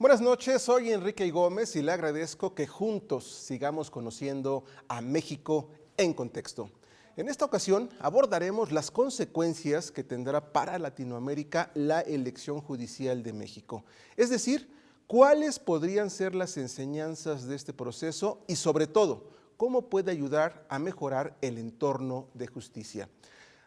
Buenas noches, soy Enrique Gómez y le agradezco que juntos sigamos conociendo a México en contexto. En esta ocasión abordaremos las consecuencias que tendrá para Latinoamérica la elección judicial de México. Es decir, cuáles podrían ser las enseñanzas de este proceso y sobre todo, cómo puede ayudar a mejorar el entorno de justicia.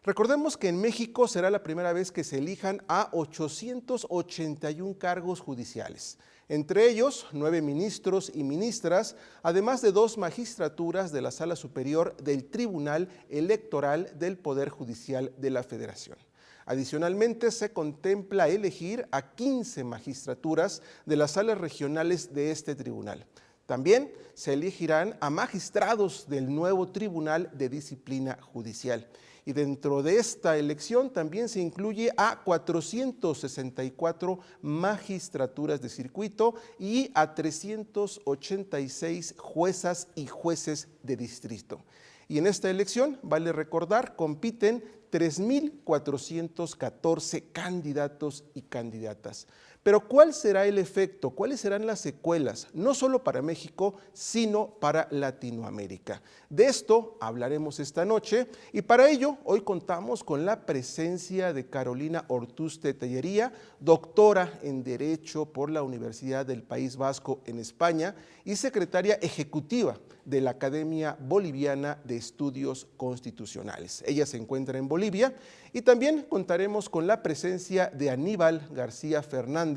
Recordemos que en México será la primera vez que se elijan a 881 cargos judiciales, entre ellos 9 ministros y ministras, además de 2 magistraturas de la Sala Superior del Tribunal Electoral del Poder Judicial de la Federación. Adicionalmente, se contempla elegir a 15 magistraturas de las salas regionales de este tribunal. También se elegirán a magistrados del nuevo Tribunal de Disciplina Judicial. Y dentro de esta elección también se incluye a 464 magistraturas de circuito y a 386 juezas y jueces de distrito. Y en esta elección, vale recordar, compiten 3,414 candidatos y candidatas. Pero ¿cuál será el efecto? ¿Cuáles serán las secuelas? No solo para México, sino para Latinoamérica. De esto hablaremos esta noche y para ello hoy contamos con la presencia de Carolina Ortuste Tellería, doctora en Derecho por la Universidad del País Vasco en España y secretaria ejecutiva de la Academia Boliviana de Estudios Constitucionales. Ella se encuentra en Bolivia y también contaremos con la presencia de Aníbal García Fernández,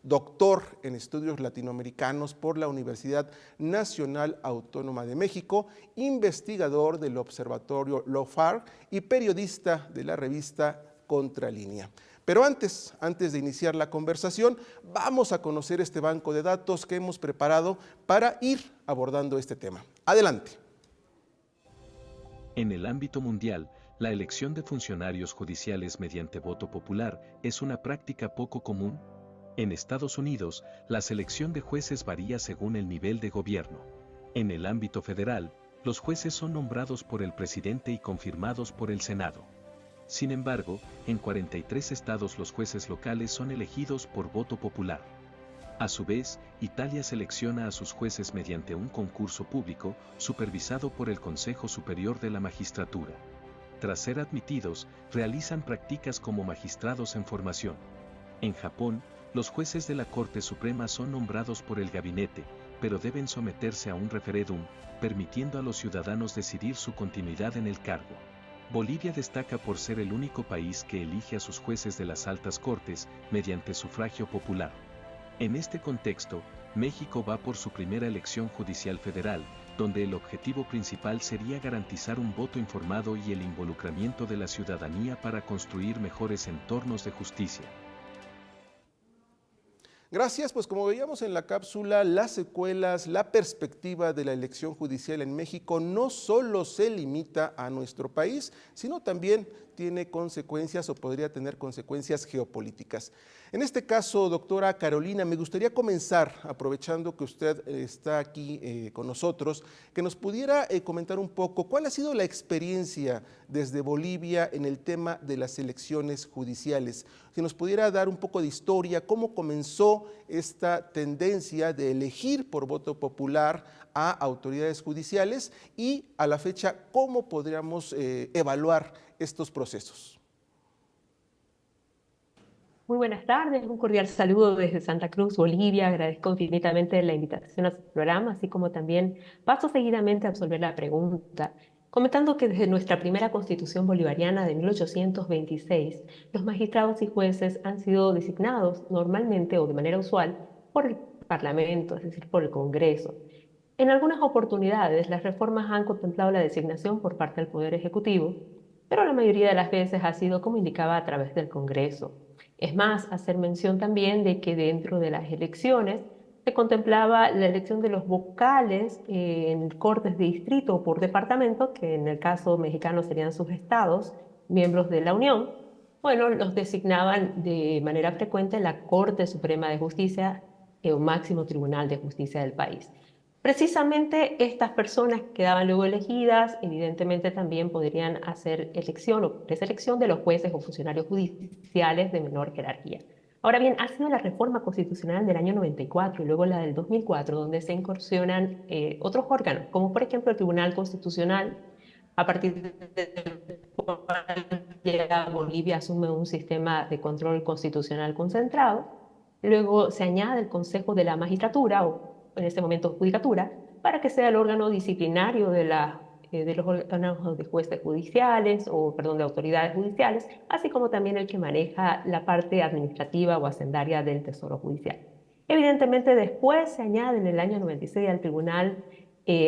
doctor en Estudios Latinoamericanos por la Universidad Nacional Autónoma de México, investigador del Observatorio LAWFAR y periodista de la revista Contralínea. Pero antes de iniciar la conversación, vamos a conocer este banco de datos que hemos preparado para ir abordando este tema. Adelante. En el ámbito mundial, la elección de funcionarios judiciales mediante voto popular es una práctica poco común. En Estados Unidos, la selección de jueces varía según el nivel de gobierno. En el ámbito federal, los jueces son nombrados por el presidente y confirmados por el Senado. Sin embargo, en 43 estados los jueces locales son elegidos por voto popular. A su vez, Italia selecciona a sus jueces mediante un concurso público, supervisado por el Consejo Superior de la Magistratura. Tras ser admitidos, realizan prácticas como magistrados en formación. En Japón, los jueces de la Corte Suprema son nombrados por el gabinete, pero deben someterse a un referéndum, permitiendo a los ciudadanos decidir su continuidad en el cargo. Bolivia destaca por ser el único país que elige a sus jueces de las altas cortes mediante sufragio popular. En este contexto, México va por su primera elección judicial federal, donde el objetivo principal sería garantizar un voto informado y el involucramiento de la ciudadanía para construir mejores entornos de justicia. Gracias, pues como veíamos en la cápsula, las secuelas, la perspectiva de la elección judicial en México no solo se limita a nuestro país, sino también tiene consecuencias o podría tener consecuencias geopolíticas. En este caso, doctora Carolina, me gustaría comenzar, aprovechando que usted está aquí con nosotros, que nos pudiera comentar un poco cuál ha sido la experiencia desde Bolivia en el tema de las elecciones judiciales. Si nos pudiera dar un poco de historia, cómo comenzó esta tendencia de elegir por voto popular a autoridades judiciales y a la fecha, cómo podríamos evaluar estos procesos. Muy buenas tardes, un cordial saludo desde Santa Cruz, Bolivia. Agradezco infinitamente la invitación a su programa, así como también paso seguidamente a absolver la pregunta, comentando que desde nuestra primera Constitución bolivariana de 1826, los magistrados y jueces han sido designados normalmente o de manera usual por el Parlamento, es decir, por el Congreso. En algunas oportunidades, las reformas han contemplado la designación por parte del Poder Ejecutivo, pero la mayoría de las veces ha sido, como indicaba, a través del Congreso. Es más, hacer mención también de que dentro de las elecciones se contemplaba la elección de los vocales en cortes de distrito o por departamento, que en el caso mexicano serían sus estados, miembros de la Unión. Bueno, los designaban de manera frecuente en la Corte Suprema de Justicia, o máximo tribunal de justicia del país. Precisamente estas personas que quedaban luego elegidas, evidentemente también podrían hacer elección o preselección de los jueces o funcionarios judiciales de menor jerarquía. Ahora bien, ha sido la reforma constitucional del año 94 y luego la del 2004 donde se incursionan otros órganos, como por ejemplo el Tribunal Constitucional, a partir del cual ya Bolivia asume un sistema de control constitucional concentrado. Luego se añade el Consejo de la Magistratura, o en este momento Judicatura, para que sea el órgano disciplinario de los órganos de jueces judiciales, o perdón, de autoridades judiciales, así como también el que maneja la parte administrativa o hacendaria del Tesoro Judicial. Evidentemente después se añade en el año 96 al Tribunal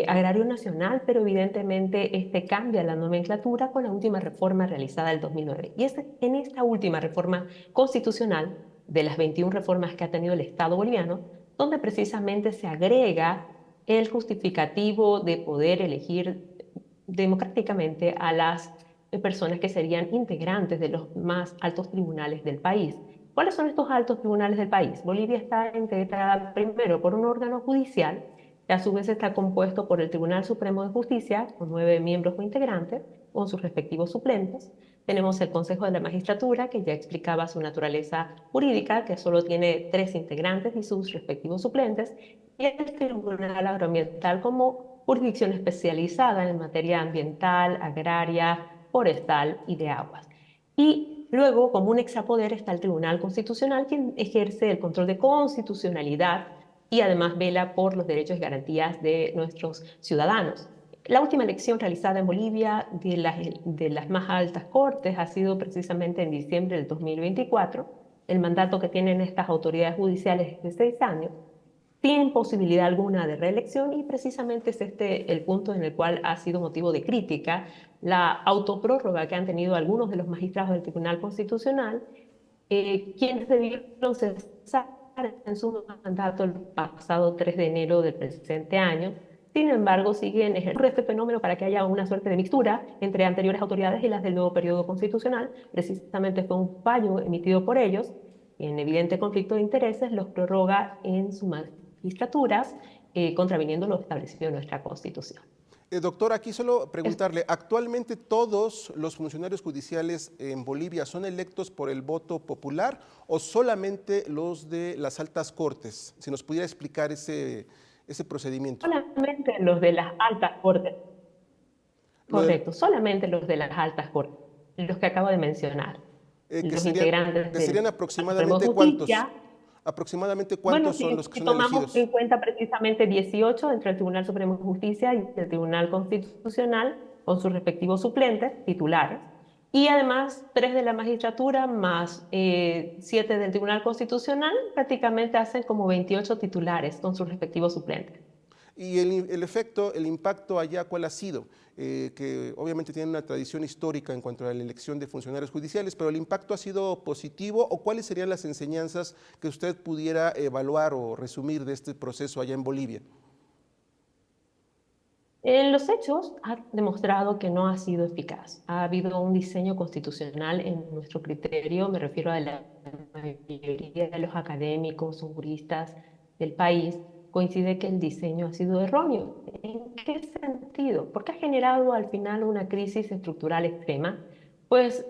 Agrario Nacional, pero evidentemente este cambia la nomenclatura con la última reforma realizada en el 2009. Y es en esta última reforma constitucional, de las 21 reformas que ha tenido el Estado boliviano, donde precisamente se agrega el justificativo de poder elegir democráticamente a las personas que serían integrantes de los más altos tribunales del país. ¿Cuáles son estos altos tribunales del país? Bolivia está integrada primero por un órgano judicial, que a su vez está compuesto por el Tribunal Supremo de Justicia, con 9 miembros o integrantes, con sus respectivos suplentes. Tenemos el Consejo de la Magistratura, que ya explicaba su naturaleza jurídica, que solo tiene 3 integrantes y sus respectivos suplentes, y el Tribunal Agroambiental como jurisdicción especializada en materia ambiental, agraria, forestal y de aguas. Y luego, como un exapoder, está el Tribunal Constitucional, quien ejerce el control de constitucionalidad y además vela por los derechos y garantías de nuestros ciudadanos. La última elección realizada en Bolivia de las más altas cortes ha sido precisamente en diciembre del 2024. El mandato que tienen estas autoridades judiciales es de 6 años, sin posibilidad alguna de reelección, y precisamente es este el punto en el cual ha sido motivo de crítica la autoprórroga que han tenido algunos de los magistrados del Tribunal Constitucional, quienes debieron cesar en su mandato el pasado 3 de enero del presente año. Sin embargo, siguen ejerciendo este fenómeno para que haya una suerte de mixtura entre anteriores autoridades y las del nuevo periodo constitucional. Precisamente fue un fallo emitido por ellos, y en evidente conflicto de intereses los prorroga en sus magistraturas, contraviniendo lo establecido en nuestra Constitución. Doctor, aquí solo preguntarle, ¿actualmente todos los funcionarios judiciales en Bolivia son electos por el voto popular o solamente los de las altas cortes? Si nos pudiera explicar ese procedimiento. Solamente los de las altas cortes. Lo del- Correcto, solamente los de las altas cortes, los que acabo de mencionar. Los integrantes que serían del Supremo de aproximadamente Justicia. aproximadamente Bueno, cuántos son si, los que si son tomamos elegidos. en cuenta precisamente 18 entre el Tribunal Supremo de Justicia y el Tribunal Constitucional, con sus respectivos suplentes, titulares, y además 3 de la magistratura más 7 del Tribunal Constitucional, prácticamente hacen como 28 titulares con sus respectivos suplentes. Y el efecto, el impacto allá, ¿cuál ha sido? Que obviamente tienen una tradición histórica en cuanto a la elección de funcionarios judiciales, pero ¿el impacto ha sido positivo o cuáles serían las enseñanzas que usted pudiera evaluar o resumir de este proceso allá en Bolivia? En los hechos ha demostrado que no ha sido eficaz. Ha habido un diseño constitucional en nuestro criterio, me refiero a la mayoría de los académicos o juristas del país, coincide que el diseño ha sido erróneo. ¿En qué sentido? Porque ha generado al final una crisis estructural extrema, pues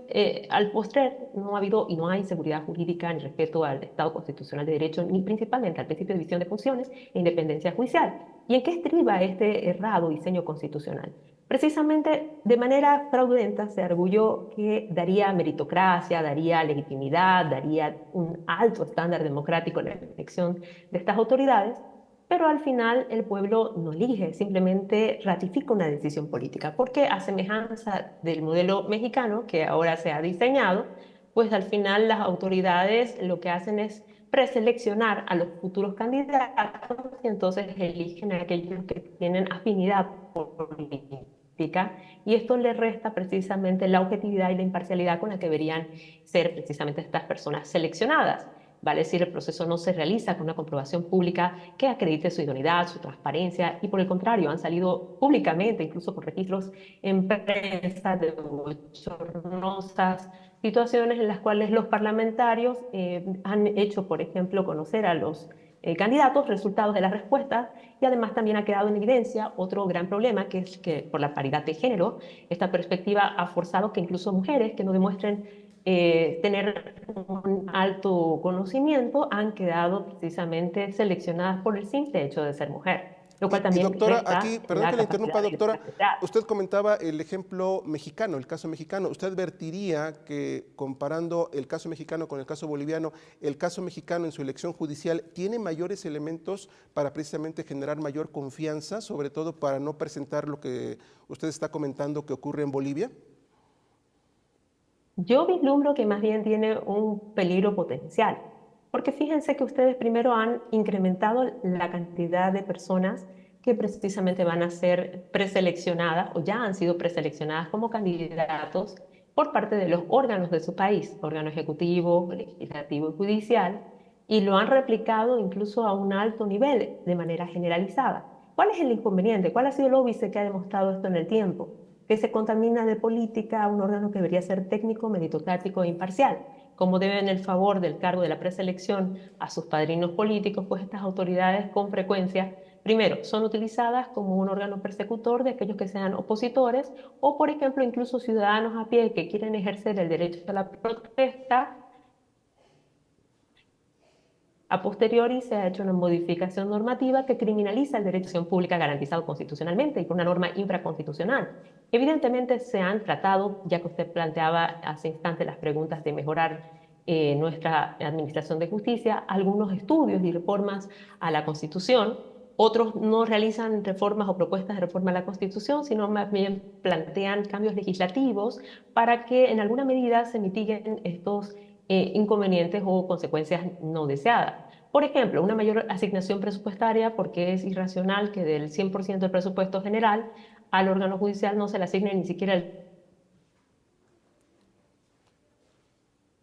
al postrer no ha habido y no hay seguridad jurídica ni respeto al Estado constitucional de derecho, ni principalmente al principio de división de funciones e independencia judicial. ¿Y en qué estriba este errado diseño constitucional? Precisamente de manera fraudulenta se arguyó que daría meritocracia, daría legitimidad, daría un alto estándar democrático en la elección de estas autoridades, pero al final el pueblo no elige, simplemente ratifica una decisión política, porque a semejanza del modelo mexicano que ahora se ha diseñado, pues al final las autoridades lo que hacen es preseleccionar a los futuros candidatos y entonces eligen a aquellos que tienen afinidad política, y esto le resta precisamente la objetividad y la imparcialidad con la que deberían ser precisamente estas personas seleccionadas. Vale decir, el proceso no se realiza con una comprobación pública que acredite su idoneidad, su transparencia, y por el contrario, han salido públicamente, incluso con registros en prensa, de bochornosas situaciones en las cuales los parlamentarios han hecho, por ejemplo, conocer a los candidatos resultados de las respuestas, y además también ha quedado en evidencia otro gran problema, que es que por la paridad de género, esta perspectiva ha forzado que incluso mujeres que no demuestren tener un alto conocimiento han quedado precisamente seleccionadas por el simple hecho de ser mujer, lo cual Y también doctora, resta aquí, perdón la que la interrumpa, capacidad de doctora, liderazgo. usted comentaba el ejemplo mexicano, el caso mexicano. ¿Usted advertiría que comparando el caso mexicano con el caso boliviano, el caso mexicano en su elección judicial tiene mayores elementos para precisamente generar mayor confianza, sobre todo para no presentar lo que usted está comentando que ocurre en Bolivia? Yo vislumbro que más bien tiene un peligro potencial, porque fíjense que ustedes primero han incrementado la cantidad de personas que precisamente van a ser preseleccionadas o ya han sido preseleccionadas como candidatos por parte de los órganos de su país, órgano ejecutivo, legislativo y judicial, y lo han replicado incluso a un alto nivel de manera generalizada. ¿Cuál es el inconveniente? ¿Cuál ha sido el óbice que ha demostrado esto en el tiempo? Que se contamina de política a un órgano que debería ser técnico, meritocrático e imparcial. Como deben el favor del cargo de la preselección a sus padrinos políticos, pues estas autoridades con frecuencia, primero, son utilizadas como un órgano persecutor de aquellos que sean opositores o, por ejemplo, incluso ciudadanos a pie que quieren ejercer el derecho a la protesta. A posteriori se ha hecho una modificación normativa que criminaliza el derecho a acción pública garantizado constitucionalmente y por una norma infraconstitucional. Evidentemente se han tratado, ya que usted planteaba hace instante las preguntas de mejorar nuestra administración de justicia, algunos estudios y reformas a la Constitución. Otros no realizan reformas o propuestas de reforma a la Constitución, sino más bien plantean cambios legislativos para que en alguna medida se mitiguen estos inconvenientes o consecuencias no deseadas. Por ejemplo, una mayor asignación presupuestaria, porque es irracional que del 100% del presupuesto general al órgano judicial no se le asigne ni siquiera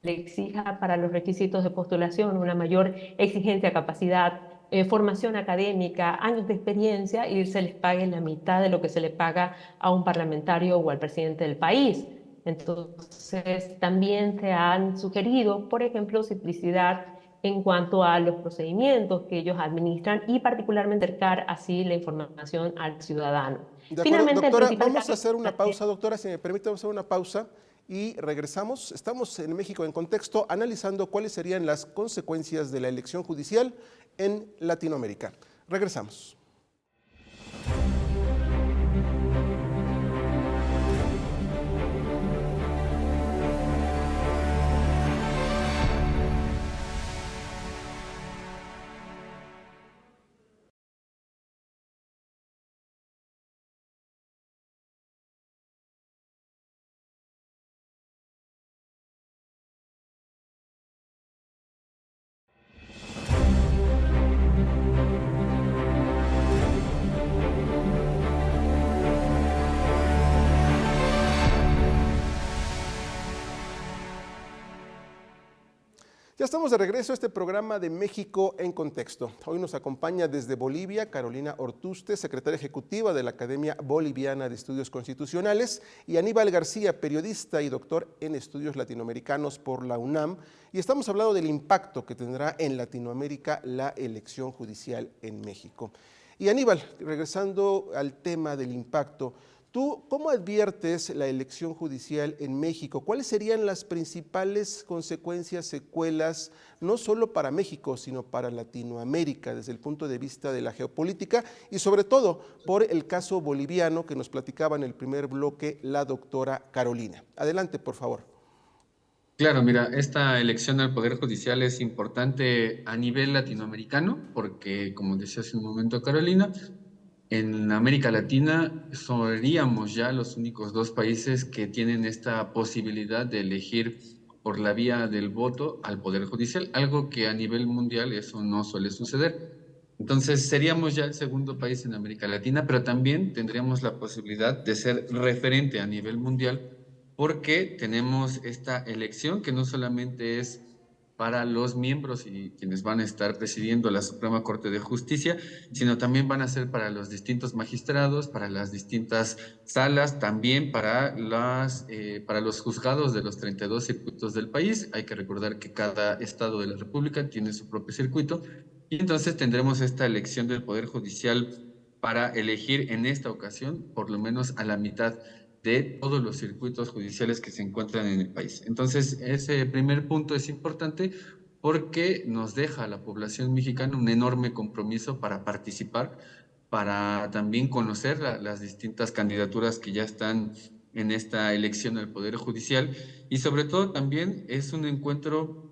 le exija para los requisitos de postulación una mayor exigencia, capacidad, formación académica, años de experiencia y se les pague la mitad de lo que se le paga a un parlamentario o al presidente del país. Entonces, también se han sugerido, por ejemplo, simplicidad en cuanto a los procedimientos que ellos administran y particularmente acercar así la información al ciudadano. De acuerdo, Finalmente, el doctora, principal vamos a cambio hacer una pausa, doctora, si me permite, vamos a hacer una pausa y regresamos. Estamos en México en Contexto analizando cuáles serían las consecuencias de la elección judicial en Latinoamérica. Regresamos. Ya estamos de regreso a este programa de México en Contexto. Hoy nos acompaña desde Bolivia Carolina Ortuste, secretaria ejecutiva de la Academia Boliviana de Estudios Constitucionales, y Aníbal García, periodista y doctor en estudios latinoamericanos por la UNAM. Y estamos hablando del impacto que tendrá en Latinoamérica la elección judicial en México. Y Aníbal, regresando al tema del impacto, ¿tú cómo adviertes la elección judicial en México? ¿Cuáles serían las principales consecuencias, secuelas, no solo para México, sino para Latinoamérica, desde el punto de vista de la geopolítica y sobre todo por el caso boliviano que nos platicaba en el primer bloque la doctora Carolina? Adelante, por favor. Claro, mira, esta elección al Poder Judicial es importante a nivel latinoamericano porque, como decía hace un momento Carolina, en América Latina seríamos ya los únicos dos países que tienen esta posibilidad de elegir por la vía del voto al Poder Judicial, algo que a nivel mundial eso no suele suceder. Entonces seríamos ya el segundo país en América Latina, pero también tendríamos la posibilidad de ser referente a nivel mundial porque tenemos esta elección que no solamente es para los miembros y quienes van a estar presidiendo la Suprema Corte de Justicia, sino también van a ser para los distintos magistrados, para las distintas salas, también para los juzgados de los 32 circuitos del país. Hay que recordar que cada estado de la República tiene su propio circuito y entonces tendremos esta elección del Poder Judicial para elegir en esta ocasión por lo menos a la mitad de todos los circuitos judiciales que se encuentran en el país. Entonces, ese primer punto es importante porque nos deja a la población mexicana un enorme compromiso para participar, para también conocer las distintas candidaturas que ya están en esta elección al Poder Judicial, y sobre todo también es un encuentro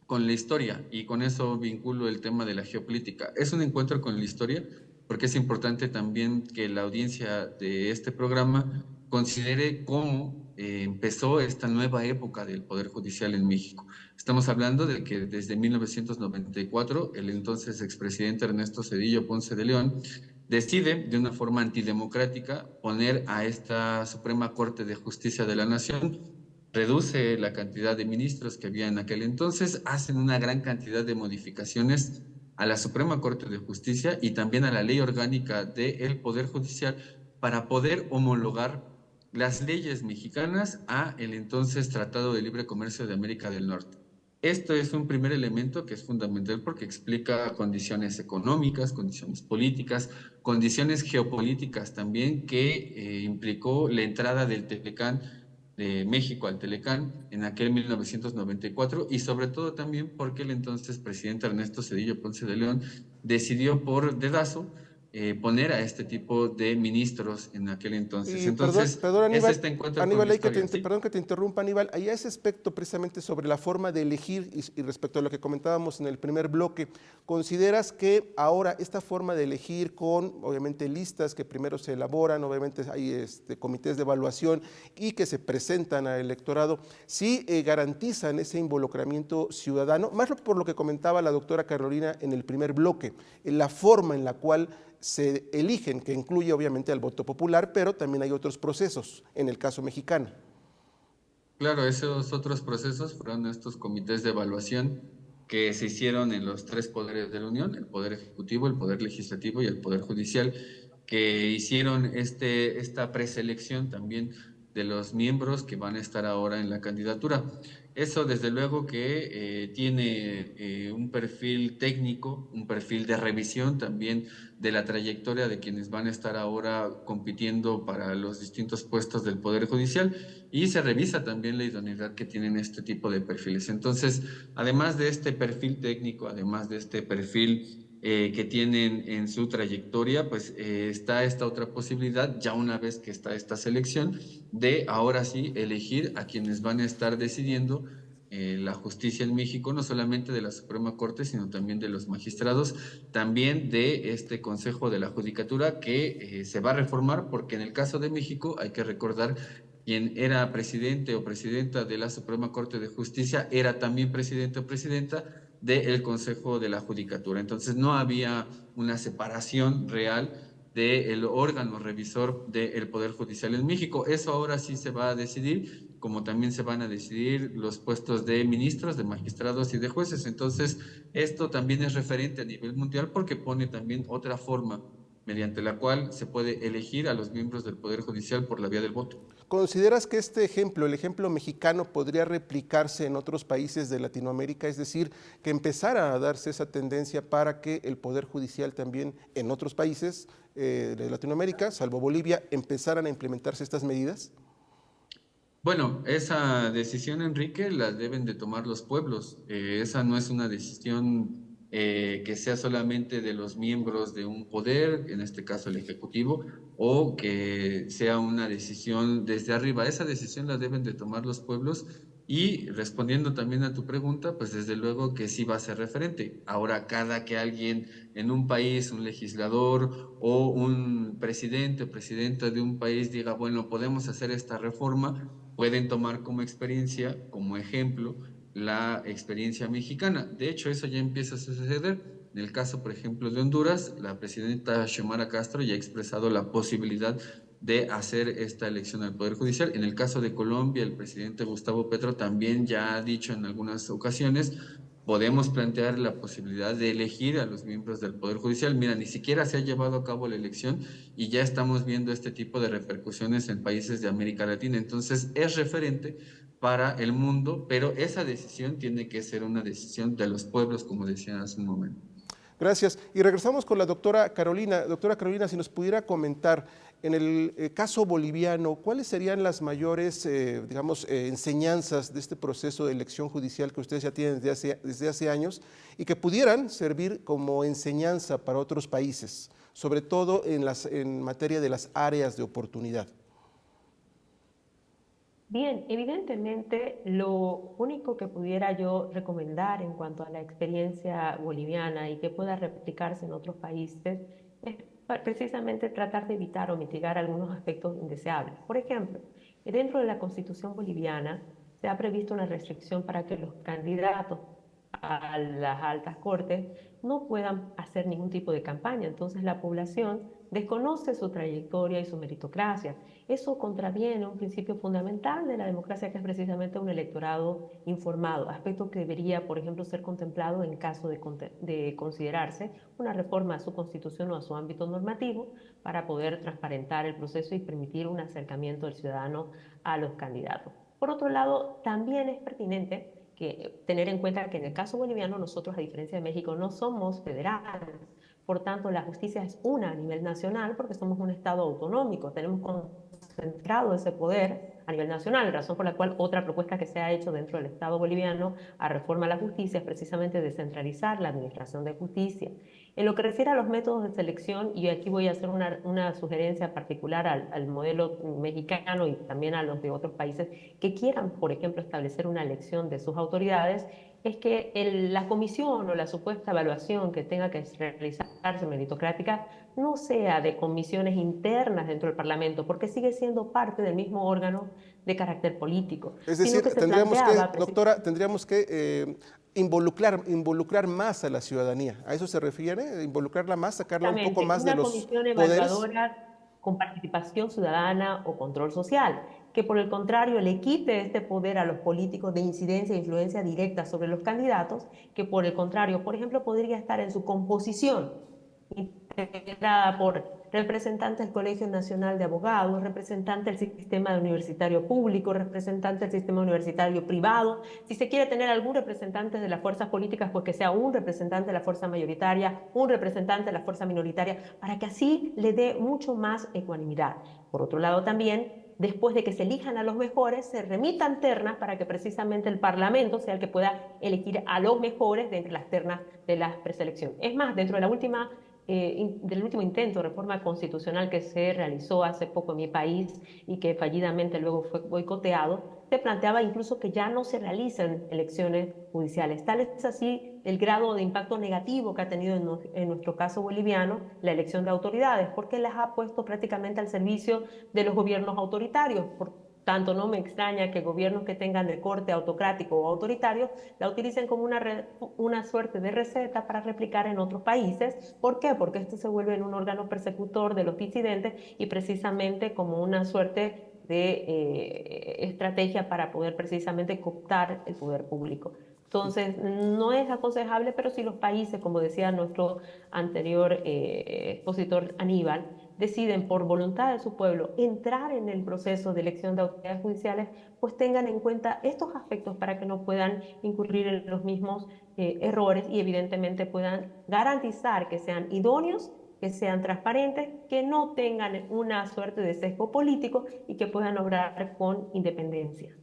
con la historia, y con eso vinculo el tema de la geopolítica. Es un encuentro con la historia porque es importante también que la audiencia de este programa considere cómo empezó esta nueva época del Poder Judicial en México. Estamos hablando de que desde 1994 el entonces expresidente Ernesto Zedillo Ponce de León decide de una forma antidemocrática poner a esta Suprema Corte de Justicia de la Nación, reduce la cantidad de ministros que había en aquel entonces, hacen una gran cantidad de modificaciones a la Suprema Corte de Justicia y también a la ley orgánica del Poder Judicial para poder homologar las leyes mexicanas a el entonces Tratado de Libre Comercio de América del Norte. Esto es un primer elemento que es fundamental porque explica condiciones económicas, condiciones políticas, condiciones geopolíticas también que implicó la entrada del Telecán de México al Telecán en aquel 1994, y sobre todo también porque el entonces presidente Ernesto Zedillo Ponce de León decidió por dedazo poner a este tipo de ministros en aquel entonces. Y Entonces, perdón, es Aníbal, este encuentro con Aníbal, la historia, ¿sí? perdón que te interrumpa, Aníbal, ahí ese aspecto precisamente sobre la forma de elegir y respecto a lo que comentábamos en el primer bloque, ¿consideras que ahora esta forma de elegir con, obviamente, listas que primero se elaboran, obviamente hay comités de evaluación y que se presentan al electorado, sí garantizan ese involucramiento ciudadano, más por lo que comentaba la doctora Carolina en el primer bloque, en la forma en la cual se eligen, que incluye obviamente al voto popular, pero también hay otros procesos en el caso mexicano? Claro, esos otros procesos fueron estos comités de evaluación que se hicieron en los tres poderes de la Unión, el Poder Ejecutivo, el Poder Legislativo y el Poder Judicial, que hicieron esta preselección también de los miembros que van a estar ahora en la candidatura. Eso desde luego que tiene un perfil técnico, un perfil de revisión también de la trayectoria de quienes van a estar ahora compitiendo para los distintos puestos del Poder Judicial, y se revisa también la idoneidad que tienen este tipo de perfiles. Entonces, además de este perfil técnico, además de este perfil que tienen en su trayectoria, pues está esta otra posibilidad, ya una vez que está esta selección, de ahora sí elegir a quienes van a estar decidiendo la justicia en México, no solamente de la Suprema Corte, sino también de los magistrados, también de este Consejo de la Judicatura que se va a reformar, porque en el caso de México hay que recordar quien era presidente o presidenta de la Suprema Corte de Justicia era también presidente o presidenta del Consejo de la Judicatura. Entonces no había una separación real del órgano revisor del Poder Judicial en México. Eso ahora sí se va a decidir, como también se van a decidir los puestos de ministros, de magistrados y de jueces. Entonces, esto también es referente a nivel mundial porque pone también otra forma mediante la cual se puede elegir a los miembros del Poder Judicial por la vía del voto. ¿Consideras que este ejemplo, el ejemplo mexicano, podría replicarse en otros países de Latinoamérica? Es decir, que empezara a darse esa tendencia para que el Poder Judicial también en otros países de Latinoamérica, salvo Bolivia, empezaran a implementarse estas medidas. Bueno, esa decisión, Enrique, la deben de tomar los pueblos. Esa no es una decisión que sea solamente de los miembros de un poder, en este caso el Ejecutivo, o que sea una decisión desde arriba. Esa decisión la deben de tomar los pueblos, y respondiendo también a tu pregunta, pues desde luego que sí va a ser referente. Ahora, cada que alguien en un país, un legislador o un presidente o presidenta de un país diga, bueno, podemos hacer esta reforma, pueden tomar como experiencia, como ejemplo, la experiencia mexicana. De hecho, eso ya empieza a suceder. En el caso, por ejemplo, de Honduras, la presidenta Xiomara Castro ya ha expresado la posibilidad de hacer esta elección al Poder Judicial. En el caso de Colombia, el presidente Gustavo Petro también ya ha dicho en algunas ocasiones, podemos plantear la posibilidad de elegir a los miembros del Poder Judicial. Mira, ni siquiera se ha llevado a cabo la elección y ya estamos viendo este tipo de repercusiones en países de América Latina. Entonces, es referente para el mundo, pero esa decisión tiene que ser una decisión de los pueblos, como decía hace un momento. Gracias. Y regresamos con la doctora Carolina. Doctora Carolina, si nos pudiera comentar, en el caso boliviano, ¿cuáles serían las mayores, enseñanzas de este proceso de elección judicial que ustedes ya tienen desde hace años y que pudieran servir como enseñanza para otros países, sobre todo en materia de las áreas de oportunidad? Bien, evidentemente lo único que pudiera yo recomendar en cuanto a la experiencia boliviana y que pueda replicarse en otros países es precisamente tratar de evitar o mitigar algunos aspectos indeseables. Por ejemplo, dentro de la Constitución boliviana se ha previsto una restricción para que los candidatos a las altas cortes no puedan hacer ningún tipo de campaña. Entonces la población desconoce su trayectoria y su meritocracia. Eso contraviene un principio fundamental de la democracia, que es precisamente un electorado informado, aspecto que debería, por ejemplo, ser contemplado en caso de considerarse una reforma a su constitución o a su ámbito normativo para poder transparentar el proceso y permitir un acercamiento del ciudadano a los candidatos. Por otro lado, también es pertinente tener en cuenta que en el caso boliviano nosotros, a diferencia de México, no somos federales. Por tanto, la justicia es una a nivel nacional porque somos un Estado autonómico. Tenemos concentrado ese poder a nivel nacional, razón por la cual otra propuesta que se ha hecho dentro del Estado boliviano a reforma a la justicia es precisamente descentralizar la administración de justicia. En lo que refiere a los métodos de selección, y aquí voy a hacer una sugerencia particular al modelo mexicano y también a los de otros países que quieran, por ejemplo, establecer una elección de sus autoridades, es que la comisión o la supuesta evaluación que tenga que realizarse meritocrática no sea de comisiones internas dentro del Parlamento, porque sigue siendo parte del mismo órgano de carácter político. Es decir, doctora, tendríamos que involucrar más a la ciudadanía. ¿A eso se refiere? ¿Involucrarla más, sacarla un poco más de los poderes? Una comisión evaluadora con participación ciudadana o control social, que por el contrario le quite este poder a los políticos de incidencia e influencia directa sobre los candidatos, que por el contrario, por ejemplo, podría estar en su composición integrada por representantes del Colegio Nacional de Abogados, representantes del sistema universitario público, representantes del sistema universitario privado. Si se quiere tener algún representante de las fuerzas políticas, pues que sea un representante de la fuerza mayoritaria, un representante de la fuerza minoritaria, para que así le dé mucho más ecuanimidad. Por otro lado también, después de que se elijan a los mejores, se remitan ternas para que precisamente el Parlamento sea el que pueda elegir a los mejores de entre las ternas de la preselección. Es más, dentro de del último intento de reforma constitucional que se realizó hace poco en mi país y que fallidamente luego fue boicoteado, se planteaba incluso que ya no se realicen elecciones judiciales. Tal es así el grado de impacto negativo que ha tenido en nuestro caso boliviano la elección de autoridades, porque las ha puesto prácticamente al servicio de los gobiernos autoritarios. Por tanto, no me extraña que gobiernos que tengan de corte autocrático o autoritario la utilicen como una suerte de receta para replicar en otros países. ¿Por qué? Porque esto se vuelve en un órgano persecutor de los disidentes y precisamente como una suerte de estrategia para poder precisamente cooptar el poder público. Entonces, no es aconsejable, pero si los países, como decía nuestro anterior expositor Aníbal, deciden por voluntad de su pueblo entrar en el proceso de elección de autoridades judiciales, pues tengan en cuenta estos aspectos para que no puedan incurrir en los mismos errores y evidentemente puedan garantizar que sean idóneos, que sean transparentes, que no tengan una suerte de sesgo político y que puedan obrar con independencia.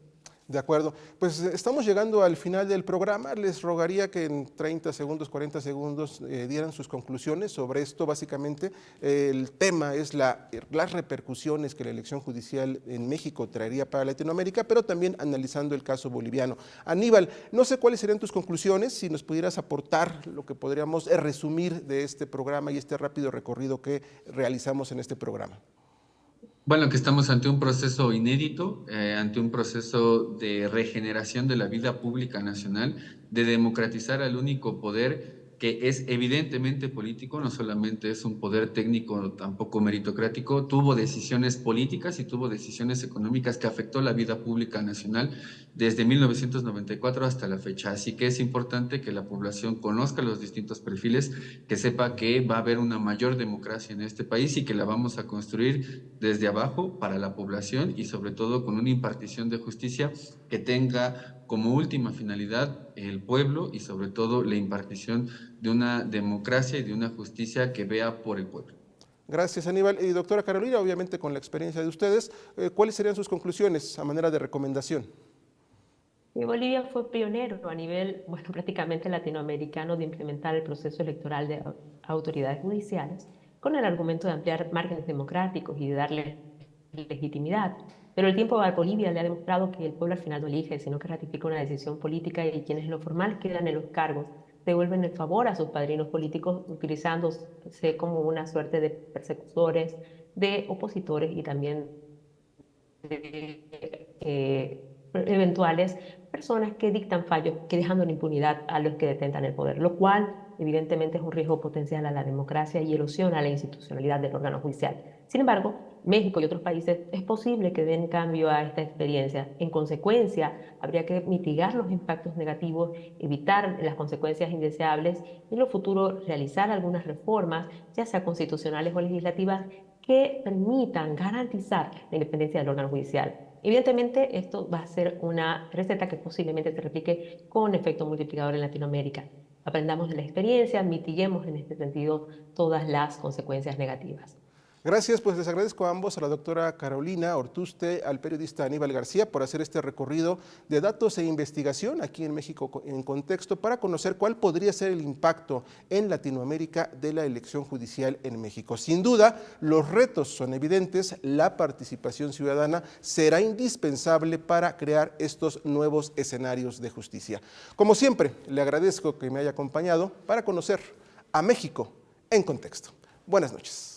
De acuerdo. Pues estamos llegando al final del programa. Les rogaría que en 30 segundos, 40 segundos dieran sus conclusiones sobre esto. Básicamente, el tema es las repercusiones que la elección judicial en México traería para Latinoamérica, pero también analizando el caso boliviano. Aníbal, no sé cuáles serían tus conclusiones, si nos pudieras aportar lo que podríamos resumir de este programa y este rápido recorrido que realizamos en este programa. Bueno, que estamos ante un proceso inédito, ante un proceso de regeneración de la vida pública nacional, de democratizar al único poder que es evidentemente político, no solamente es un poder técnico, tampoco meritocrático, tuvo decisiones políticas y tuvo decisiones económicas que afectó la vida pública nacional desde 1994 hasta la fecha. Así que es importante que la población conozca los distintos perfiles, que sepa que va a haber una mayor democracia en este país y que la vamos a construir desde abajo para la población y sobre todo con una impartición de justicia que tenga como última finalidad el pueblo y sobre todo la impartición de una democracia y de una justicia que vea por el pueblo. Gracias, Aníbal. Y doctora Carolina, obviamente con la experiencia de ustedes, ¿cuáles serían sus conclusiones a manera de recomendación? Y Bolivia fue pionero a nivel, bueno, prácticamente latinoamericano de implementar el proceso electoral de autoridades judiciales con el argumento de ampliar márgenes democráticos y de darle legitimidad. Pero el tiempo a Bolivia le ha demostrado que el pueblo al final no elige, sino que ratifica una decisión política y quienes en lo formal quedan en los cargos devuelven el favor a sus padrinos políticos utilizándose como una suerte de persecutores, de opositores y también eventuales personas que dictan fallos, que dejando en impunidad a los que detentan el poder, lo cual evidentemente es un riesgo potencial a la democracia y erosiona la institucionalidad del órgano judicial. Sin embargo, México y otros países es posible que den cambio a esta experiencia. En consecuencia, habría que mitigar los impactos negativos, evitar las consecuencias indeseables y en lo futuro realizar algunas reformas, ya sea constitucionales o legislativas, que permitan garantizar la independencia del órgano judicial. Evidentemente, esto va a ser una receta que posiblemente se replique con efecto multiplicador en Latinoamérica. Aprendamos de la experiencia, mitiguemos en este sentido todas las consecuencias negativas. Gracias, pues les agradezco a ambos, a la doctora Carolina Ortuste, al periodista Aníbal García, por hacer este recorrido de datos e investigación aquí en México en Contexto para conocer cuál podría ser el impacto en Latinoamérica de la elección judicial en México. Sin duda, los retos son evidentes, la participación ciudadana será indispensable para crear estos nuevos escenarios de justicia. Como siempre, le agradezco que me haya acompañado para conocer a México en Contexto. Buenas noches.